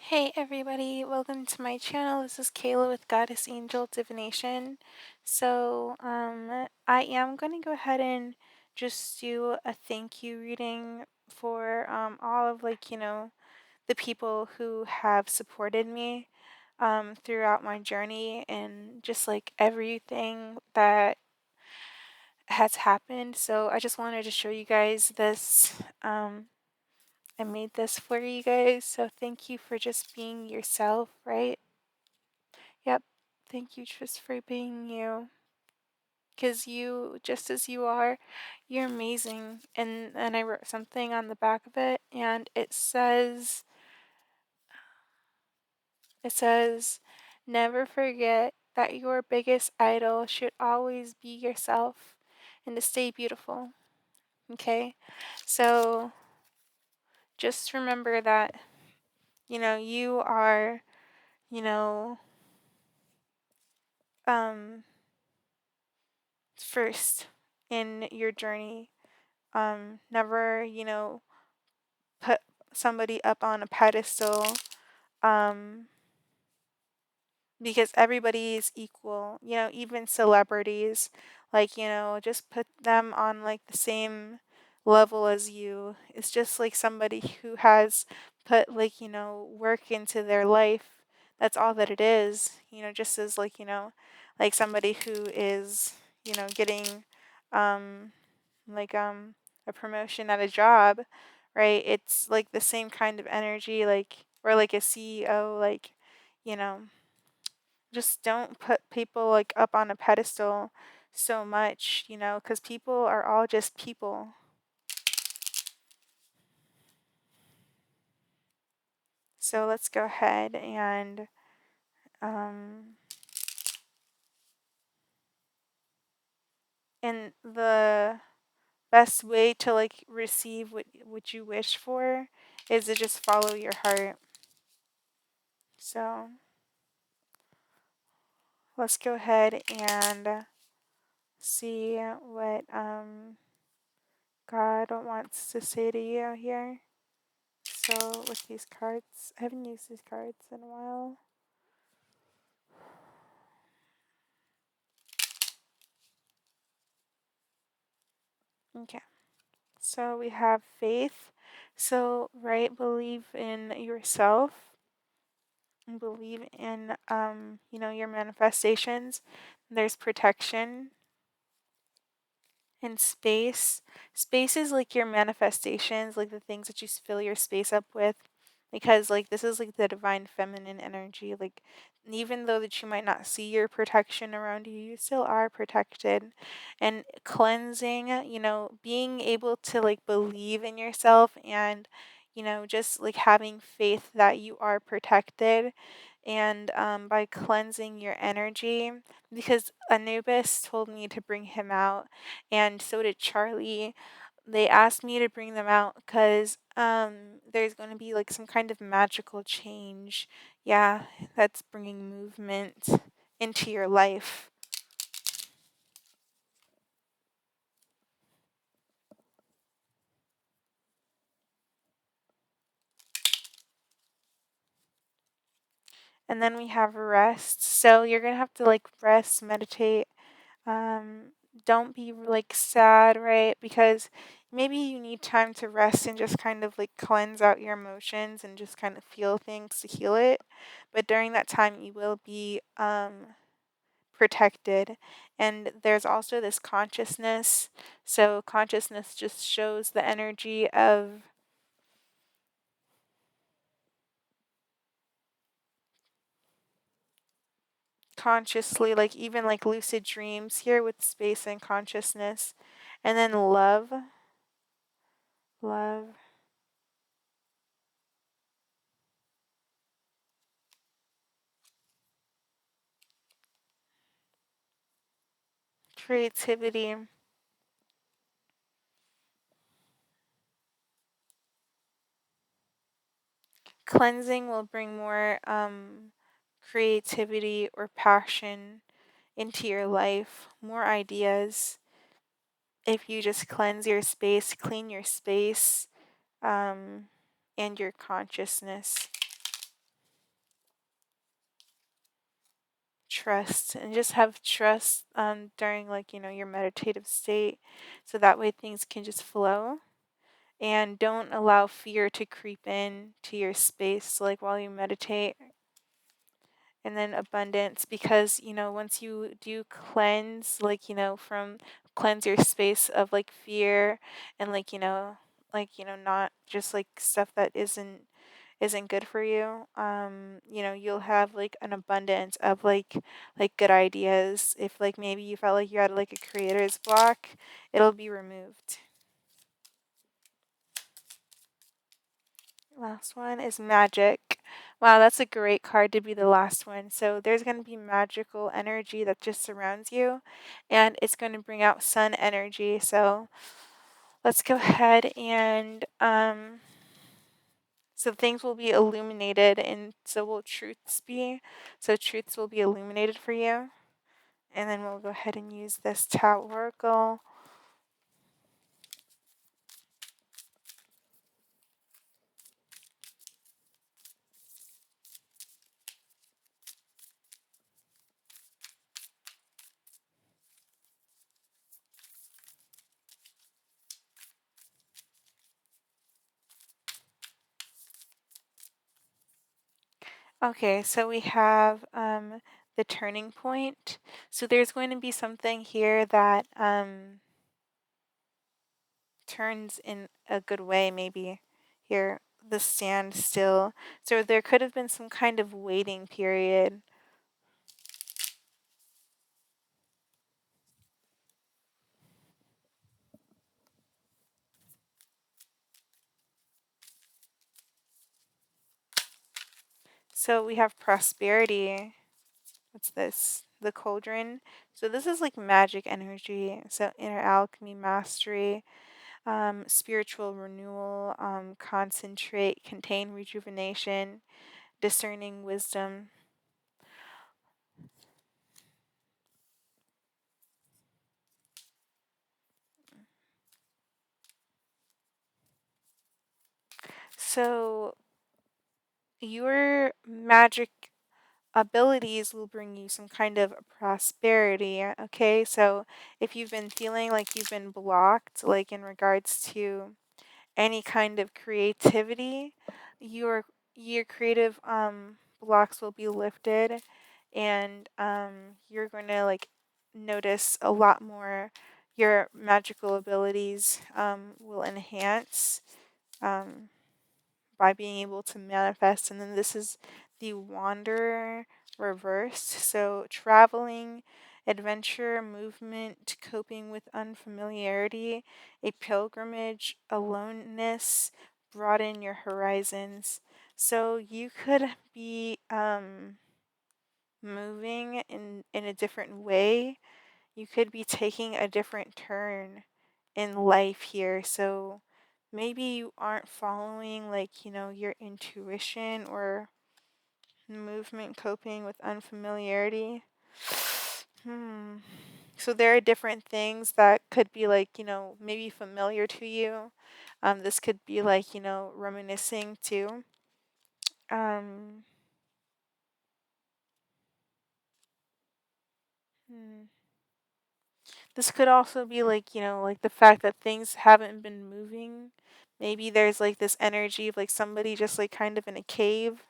Hey everybody, welcome to my channel. This is Kayla with Goddess Angel Divination. I am going to go ahead and just do a thank you reading for all of the people who have supported me throughout my journey and just like everything that has happened. So I just wanted to show you guys this. I made this for you guys, so thank you for just being yourself, right? Yep. Thank you just for being you. Because you, just as you are, you're amazing. And I wrote something on the back of it, and it says, never forget that your biggest idol should always be yourself and to stay beautiful. Okay? So just remember that, you are, you know, first in your journey. Never, put somebody up on a pedestal, um, because everybody is equal, even celebrities, just put them on like the same level as you. It's just like somebody who has put work into their life. That's all that it is, just as like somebody who is, getting um like a promotion at a job, right? It's like the same kind of energy, like, or like a CEO, like, you know, just don't put people like up on a pedestal so much, because people are all just people. So let's go ahead um and the best way to like receive what you wish for is to just follow your heart. So let's go ahead and see what God wants to say to you here. So with these cards, I haven't used these cards in a while. Okay, so we have faith. So right, believe in yourself and believe in your manifestations. There's protection. In space. Space is like your manifestations, like the things that you fill your space up with. Because like this is like the divine feminine energy. Like even though that you might not see your protection around you, you still are protected. And cleansing, being able to like believe in yourself and just like having faith that you are protected and by cleansing your energy, because Anubis told me to bring him out, and so did Charlie. They asked me to bring them out because there's going to be like some kind of magical change. Yeah, that's bringing movement into your life. And then we have rest. So you're going to have to like rest, meditate. Um, don't be like sad, right? Because maybe you need time to rest and just kind of like cleanse out your emotions and just kind of feel things to heal it. But during that time, you will be protected. And there's also this consciousness. So consciousness just shows the energy of consciously, like even like lucid dreams here with space and consciousness. And then love, creativity. Cleansing will bring more creativity or passion into your life, more ideas. If you just cleanse your space, clean your space, and your consciousness. trust, and just have trust during like, your meditative state, so that way things can just flow. And don't allow fear to creep in to your space, like while you meditate. And then abundance, because once you do cleanse, like from cleanse your space of like fear, and not just like stuff that isn't good for you. You'll have like an abundance of like good ideas. If like maybe you felt like you had like a creator's block, it'll be removed. Last one is magic. Wow, that's a great card to be the last one. So there's going to be magical energy that just surrounds you, and it's going to bring out sun energy. So let's go ahead and so things will be illuminated, and so will truths be. So truths will be illuminated for you. And then we'll go ahead and use this Tarot Oracle. Okay, so we have the turning point. So there's going to be something here that turns in a good way, maybe. Here, the standstill. So there could have been some kind of waiting period. So we have prosperity. What's this? The cauldron. So this is like magic energy. So inner alchemy, mastery, spiritual renewal, concentrate, contain, rejuvenation, discerning wisdom. So your magic abilities will bring you some kind of prosperity. Okay, so if you've been feeling like you've been blocked, like in regards to any kind of creativity, your creative blocks will be lifted, and you're going to like notice a lot more. Your magical abilities will enhance um, by being able to manifest. And then this is the Wanderer reversed. So traveling, adventure, movement, coping with unfamiliarity, a pilgrimage, aloneness, broaden your horizons. So you could be moving in a different way. You could be taking a different turn in life here. So maybe you aren't following like, your intuition or movement, coping with unfamiliarity. So there are different things that could be like, maybe familiar to you. This could be like, reminiscing too. Um, hmm. This could also be like, like the fact that things haven't been moving. Maybe there's like this energy of like somebody just like kind of in a cave.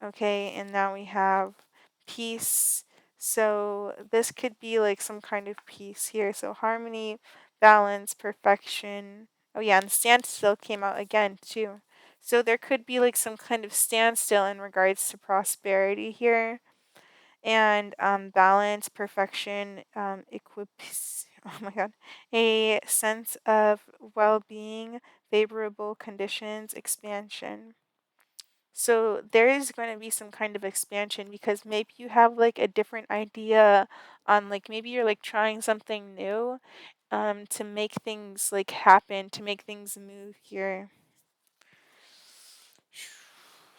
Okay, and now we have peace. So this could be like some kind of peace here. So harmony, balance, perfection. Oh yeah, and standstill came out again too. So there could be like some kind of standstill in regards to prosperity here. And balance, perfection, equips. Oh my God, a sense of well-being, favorable conditions, expansion. So there is going to be some kind of expansion, because maybe you have like a different idea on like maybe you're like trying something new to make things like happen, to make things move here.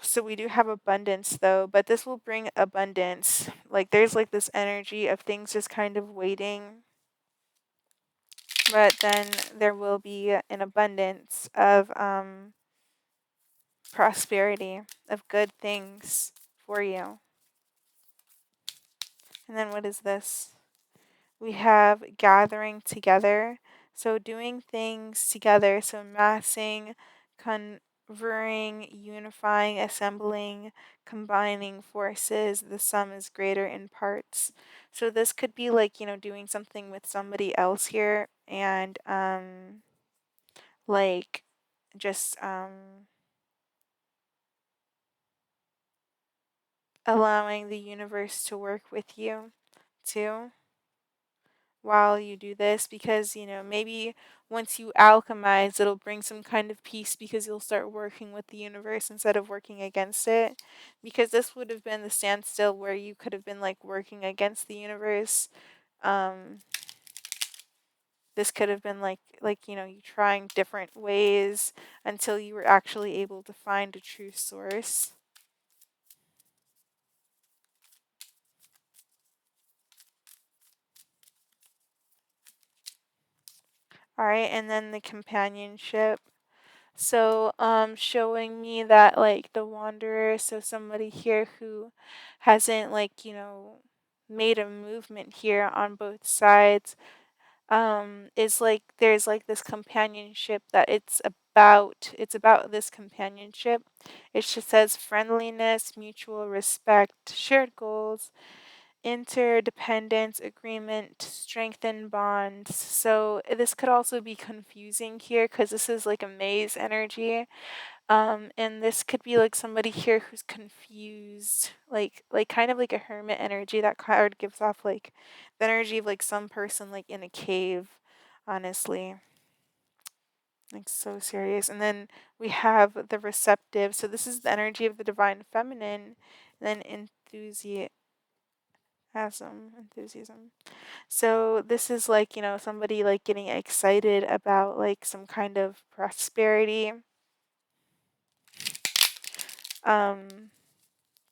So we do have abundance though, but this will bring abundance. Like there's like this energy of things just kind of waiting, but then there will be an abundance of prosperity, of good things for you. And then what is this? We have gathering together. So doing things together. So massing, converging, unifying, assembling, combining forces. The sum is greater in parts. So this could be like, doing something with somebody else here, and like just allowing the universe to work with you too while you do this, because maybe once you alchemize, it'll bring some kind of peace, because you'll start working with the universe instead of working against it, because this would have been the standstill where you could have been like working against the universe. This could have been like you trying different ways until you were actually able to find a true source. All right, and then the companionship. So, showing me that like the wanderer, so somebody here who hasn't made a movement here on both sides, is like there's like this companionship that it's about this companionship. It just says friendliness, mutual respect, shared goals, interdependence, agreement, strengthen bonds. So this could also be confusing here because this is like a maze energy. And this could be like somebody here who's confused, like kind of like a hermit energy. That card gives off like the energy of like some person like in a cave, honestly. Like so serious. And then we have the receptive. So this is the energy of the divine feminine. And then enthusiasm. So this is like, somebody like getting excited about like some kind of prosperity. Um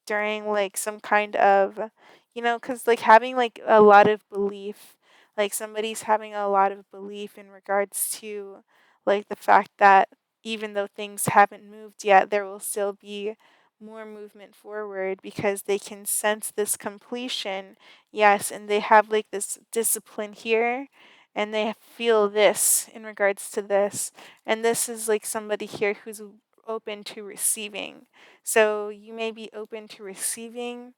during like some kind of, because like having like a lot of belief, like somebody's having a lot of belief in regards to like the fact that even though things haven't moved yet, there will still be more movement forward because they can sense this completion. Yes, and they have like this discipline here, and they feel this in regards to this. And this is like somebody here who's open to receiving. So you may be open to receiving.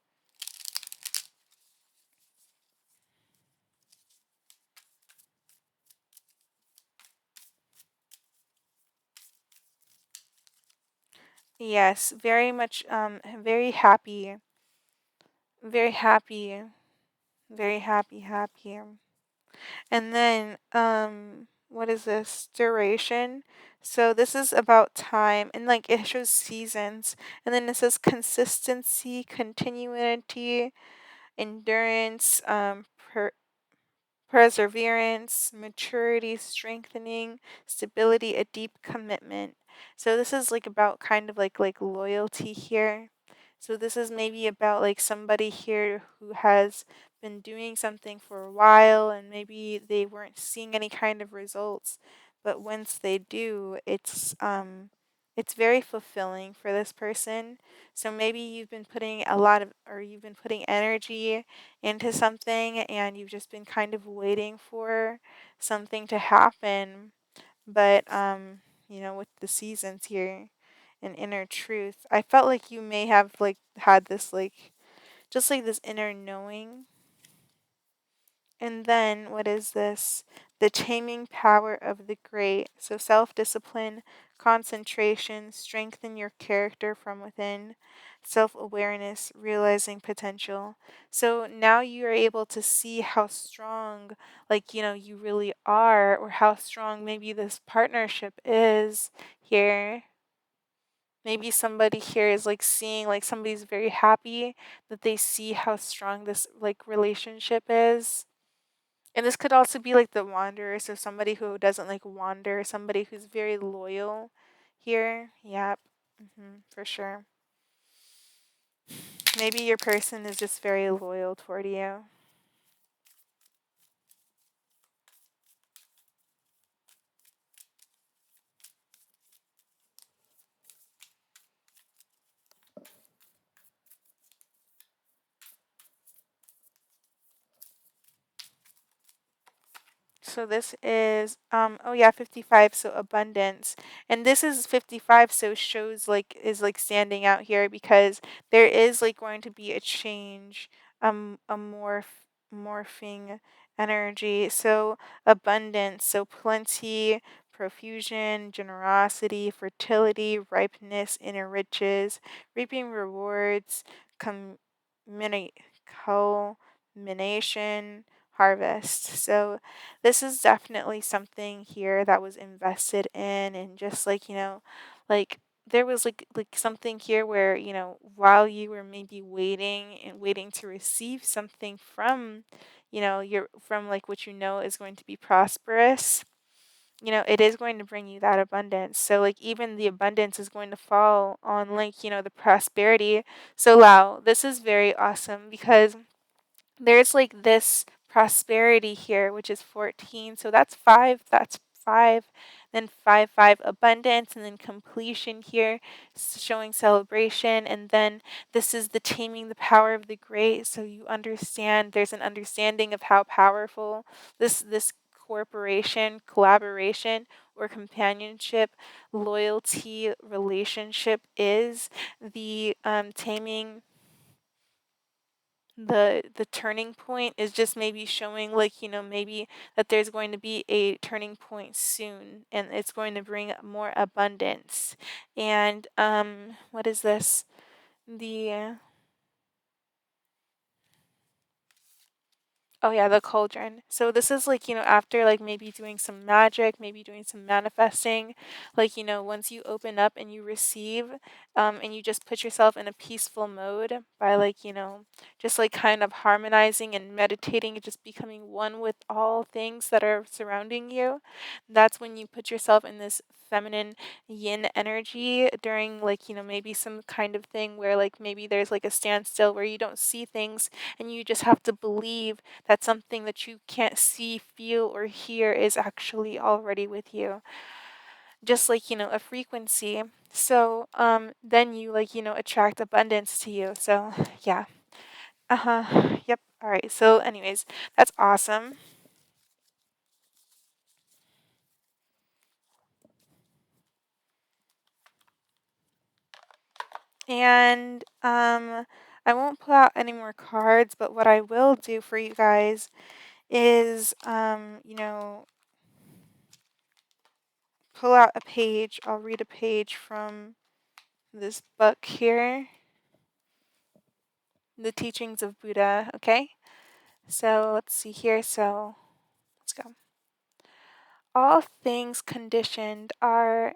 Yes, very much, very happy, very happy, very happy, happy. And then, what is this? Duration. So this is about time, and like it shows seasons. And then it says consistency, continuity, endurance, perseverance, maturity, strengthening, stability, a deep commitment. So this is like about kind of like loyalty here. So this is maybe about like somebody here who has been doing something for a while, and maybe they weren't seeing any kind of results, but once they do, it's very fulfilling for this person. So maybe you've been putting energy into something, and you've just been kind of waiting for something to happen. But with the seasons here and inner truth, I felt like you may have like had this like just like this inner knowing. And then what is this? The taming power of the great. So self-discipline, concentration, strengthen your character from within, self-awareness, realizing potential. So now you are able to see how strong like you really are, or how strong maybe this partnership is here. Maybe somebody here is like seeing like somebody's very happy that they see how strong this like relationship is. And this could also be like the wanderer, so somebody who doesn't like wander, somebody who's very loyal here. Yep. For sure. Maybe your person is just very loyal toward you. So this is oh yeah, 55, so abundance. And this is 55, so shows like is like standing out here because there is like going to be a change, a morphing energy. So abundance, so plenty, profusion, generosity, fertility, ripeness, inner riches, reaping rewards, communi- culmination, harvest. So this is definitely something here that was invested in, and just like, like there was like something here where, while you were maybe waiting and waiting to receive something from, your from like what is going to be prosperous, it is going to bring you that abundance. So like even the abundance is going to fall on like, the prosperity. So wow, this is very awesome because there's like this prosperity here, which is 14. So that's five. That's five. Then five, five, abundance, and then completion here, showing celebration. And then this is the taming the power of the great. So you understand, there's an understanding of how powerful this corporation, collaboration, or companionship, loyalty, relationship is. The taming the turning point is just maybe showing like, maybe that there's going to be a turning point soon, and it's going to bring more abundance. And what is this, the oh yeah, the cauldron. So this is like, after like maybe doing some magic, maybe doing some manifesting, like, once you open up and you receive, and you just put yourself in a peaceful mode by like, just like kind of harmonizing and meditating and just becoming one with all things that are surrounding you. That's when you put yourself in this feminine yin energy during like, maybe some kind of thing where like maybe there's like a standstill where you don't see things, and you just have to believe that something that you can't see, feel, or hear is actually already with you. Just like, a frequency. So then you like, attract abundance to you. So yeah. Uh-huh. Yep. All right. So anyways, that's awesome. And I won't pull out any more cards, but what I will do for you guys is pull out a page. I'll read a page from this book here, The Teachings of Buddha, okay? So let's see here. So let's go. All things conditioned are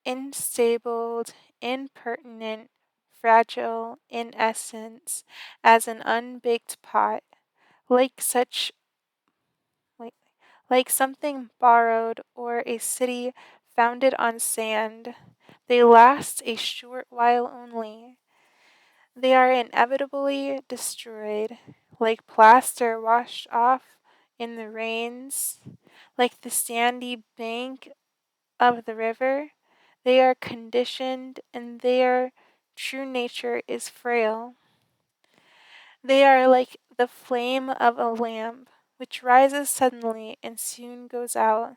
instable, impertinent, fragile in essence, as an unbaked pot, like such like, like something borrowed or a city founded on sand. They last a short while only. They are inevitably destroyed, like plaster washed off in the rains, like the sandy bank of the river. They are conditioned, and their true nature is frail. They are like the flame of a lamp, which rises suddenly and soon goes out.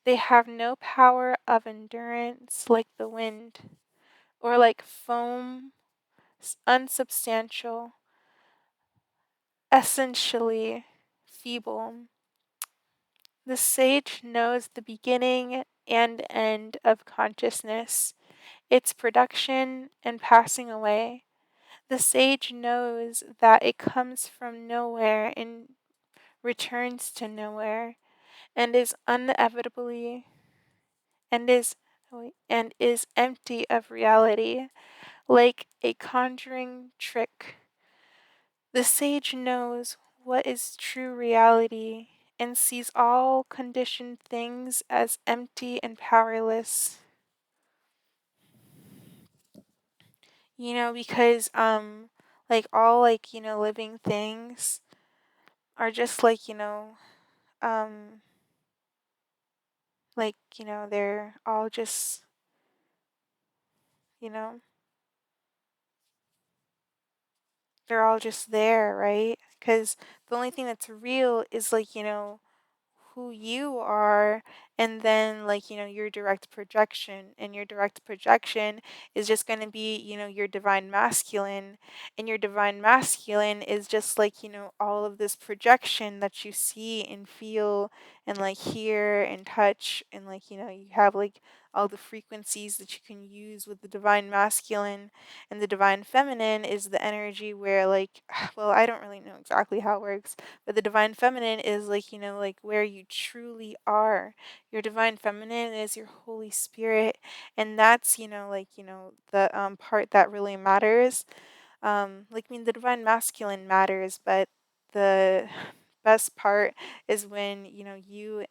They have no power of endurance like the wind, or like foam, unsubstantial, essentially feeble. The sage knows the beginning and end of consciousness, its production and passing away. The sage knows that it comes from nowhere and returns to nowhere, and is inevitably and is empty of reality, like a conjuring trick. The sage knows what is true reality and sees all conditioned things as empty and powerless. Because like all like, living things are just like, um like, they're all just, you know, they're all just there, right? Cuz the only thing that's real is like, who you are, and then like, your direct projection. And your direct projection is just going to be, your divine masculine. And your divine masculine is just like, all of this projection that you see and feel and like hear and touch. And like, you have like all the frequencies that you can use with the divine masculine. And the divine feminine is the energy where like, well, I don't really know exactly how it works, but the divine feminine is like, like where you truly are. Your divine feminine is your Holy Spirit. And that's, like, the part that really matters. Like, I mean, the divine masculine matters, but the best part is when, you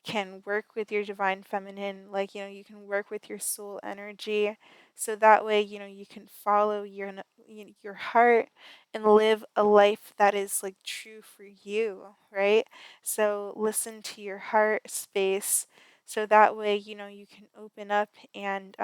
can work with your divine feminine, like, you can work with your soul energy. So that way, you can follow your heart and live a life that is like true for you, right? So listen to your heart space. So that way, you can open up and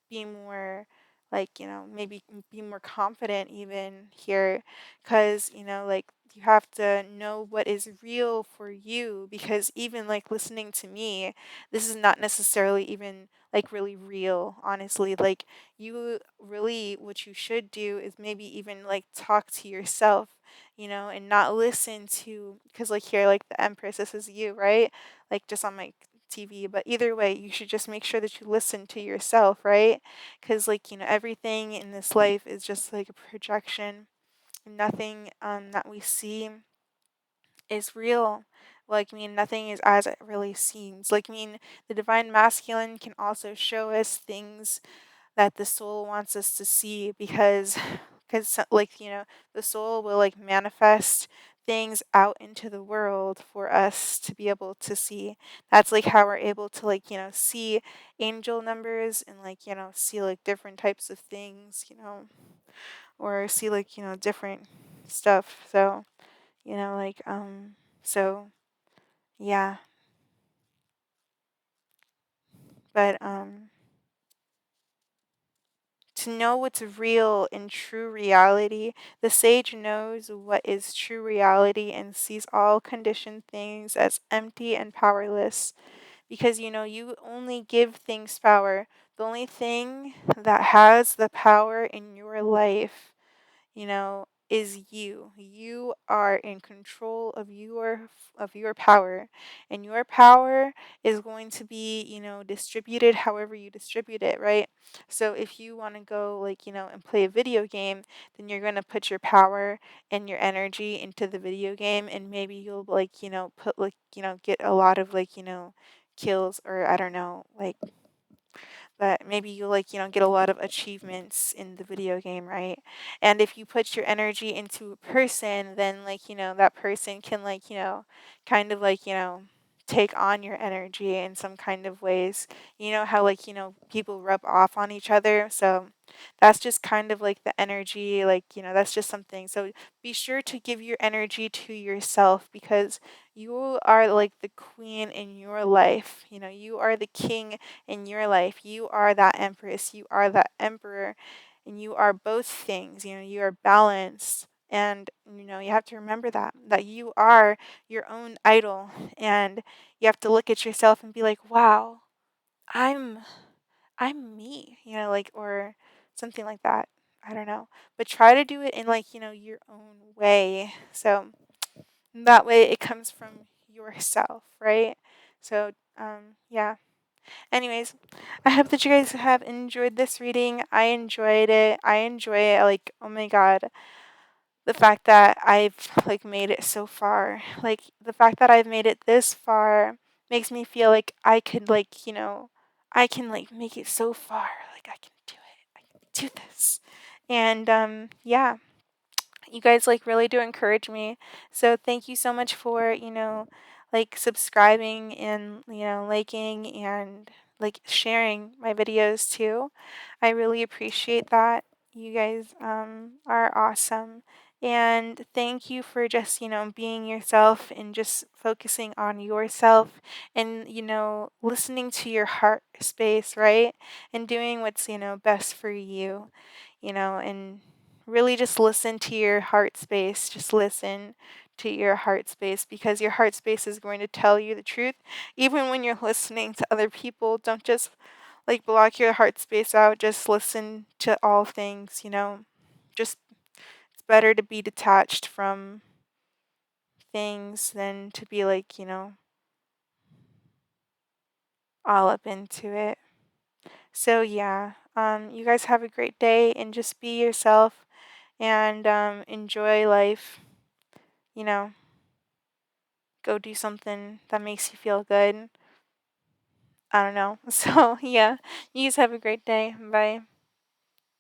be more like, maybe be more confident even here, because, like, you have to know what is real for you, because even like listening to me, this is not necessarily even like really real, honestly. Like, you really, what you should do is maybe even like talk to yourself, and not listen to, because like here, like the Empress, this is you, right? Like just on my TV. But either way, you should just make sure that you listen to yourself, right? Because like, everything in this life is just like a projection. Nothing that we see is real. Like, I mean, nothing is as it really seems. Like, I mean, the divine masculine can also show us things that the soul wants us to see, because like, the soul will like manifest things out into the world for us to be able to see. That's like how we're able to like, see angel numbers, and like, see like different types of things, or see like, different stuff. So, like, so yeah. But to know what's real and true reality, the sage knows what is true reality and sees all conditioned things as empty and powerless. Because, you only give things power. The only thing that has the power in your life, is you. You are in control of your power, and your power is going to be, distributed however you distribute it, right? So if you want to go like, and play a video game, then you're going to put your power and your energy into the video game, and maybe you'll like, put like, get a lot of like, kills, or I don't know, like, but maybe you like, get a lot of achievements in the video game, right? And if you put your energy into a person, then like, that person can like, kind of like, take on your energy in some kind of ways. You know how like, people rub off on each other. So that's just kind of like the energy, like, that's just something. So be sure to give your energy to yourself, because you are like the queen in your life. You are the king in your life. You are that empress, you are that emperor, and you are both things. You are balanced. And you have to remember that you are your own idol, and you have to look at yourself and be like, wow, I'm I'm me, like, or something like that. I don't know. But try to do it in like, your own way. So that way it comes from yourself, right? So yeah. Anyways, I hope that you guys have enjoyed this reading. I enjoyed it. I enjoy it. Like, oh my god, the fact that I've like made it so far. Like, the fact that I've made it this far makes me feel like I could like, I can like make it so far. Like, I can do it. I can do this. And yeah, you guys like really do encourage me. So thank you so much for, like subscribing and, liking and like sharing my videos too. I really appreciate that. You guys are awesome. And thank you for just, being yourself and just focusing on yourself and, listening to your heart space, right? And doing what's, best for you, and really just listen to your heart space. Just listen to your heart space, because your heart space is going to tell you the truth. Even when you're listening to other people, don't just like block your heart space out. Just listen to all things, Just it's better to be detached from things than to be like, all up into it. So yeah, you guys have a great day and just be yourself and enjoy life. You know, go do something that makes you feel good. I don't know. So yeah, you guys have a great day. Bye.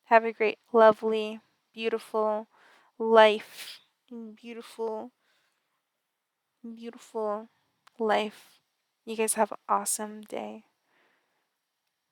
Have a great, lovely, beautiful life. Beautiful, beautiful life. You guys have an awesome day.